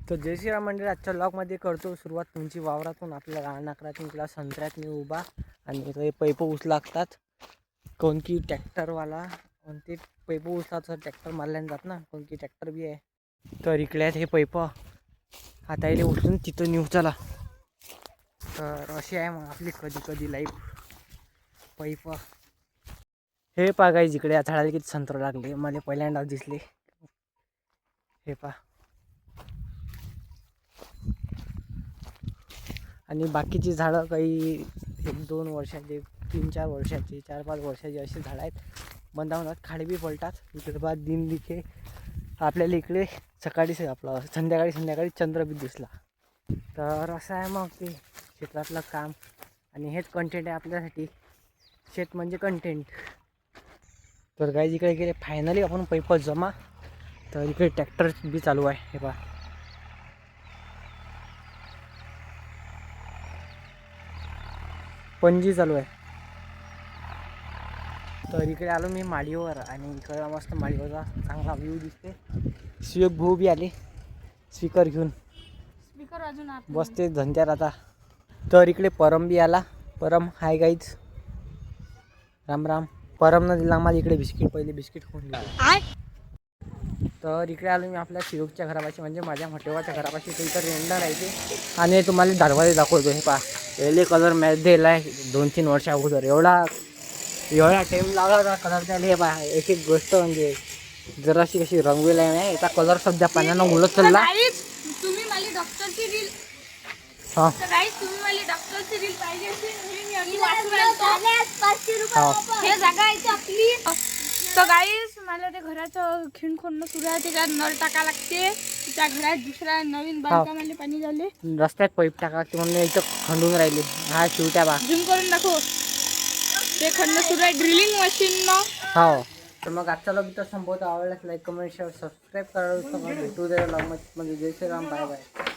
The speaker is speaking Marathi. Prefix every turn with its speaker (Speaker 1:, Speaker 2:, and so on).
Speaker 1: तर जय श्रीराम मंडळी, आजच्या ब्लॉगमध्ये करतो सुरुवात तुमची वावरातून. आपल्या रानाकरातून तुला संत्र्यात मी उभा आणि ते पैप ऊस लागतात. कोण की ट्रॅक्टरवाला आणि ते पैप उचलाचं ट्रॅक्टर मारल्याने जात ना, कोण की ट्रॅक्टर बी आहे. तर इकडे आहेत हे पैप, हातायले उचलून तिथं नेऊ चला. तर अशी आहे मग आपली कधी कधी लाईफ. पैप हे पा काही जिकडे या झाडाला किती संत्र लागले, मला पहिल्यांदा दिसले. हे पा आणि बाकीची झाडं काही 1-2 वर्षाचे, 3-4 वर्षाचे, 4-5 वर्षाचे अशी झाडं आहेत. बंदावनात खाडे बी पडतात. इकडे बाद दिन दिखे आपल्याला इकडे सकाळी आपलं संध्याकाळी चंद्र बी दिसला. तर असं आहे मग ते क्षेत्रातलं काम. आणि हेच कंटेंट आहे आपल्यासाठी. शेत म्हणजे कंटेंट. तर काही इकडे गेले फायनली आपण पैप जमा. तर इकडे ट्रॅक्टर बी चालू आहे. हे पहा पणजी चालू आहे. तर इकडे आलो मी माडीवर आणि इकडे मस्त माडीवरचा चांगला व्ह्यू दिसते. शिवक भाऊ बी आले स्पीकर घेऊन,
Speaker 2: स्पीकर अजून
Speaker 1: बसते धंद्यात आता. तर इकडे परम बी आला. परम हाय गाईज, राम राम. परमनं दिला मला इकडे बिस्किट, पहिले बिस्किट खाऊन दिले. तर इकडे आलो मी आपल्या शिवकच्या घरापाशी, म्हणजे माझ्या हॉटेलच्या घरापाशी. तर इथं रेंडर आहे ते. आणि तुम्हाला दरवाजे दाखवतो. हे पहा पहिले कलर मॅच दिला आहे 2-3 वर्ष अगोदर. एवढा टाईम लावला होता कलर त्याला. हे पहा एक एक गोष्ट म्हणजे जराशी कशी रंगवेल आहे नाही. याचा कलर सध्या पाण्यानं उलट चालला.
Speaker 2: तुम्ही मला डॉक्टरची रील
Speaker 1: हां
Speaker 2: तुम्ही मला डॉक्टरची रील पाहिजे हे जागा आहे आपली. तर गाईस मला ते घराचं खिंड खोडणं सुरू आहे. त्याच्यात नळ टाका लागते. त्या घरात दुसऱ्या नवीन बांधकामाला पाणी झाले.
Speaker 1: रस्त्यात पाईप टाका लागते म्हणून इथं खंडून राहिले. हा शिवट्या बा
Speaker 2: झूम करून दाखव. ते खंड सुरू आहे ड्रिलिंग मशीन.
Speaker 1: हो. तर मग आजचा ब्लॉग इथं संपवतो. आवडल्यास लाईक, कमेंट, शेअर, सबस्क्राईब करायला भेटू द्या. ब्लॉगमध्ये जय श्रीराम, बाय बाय.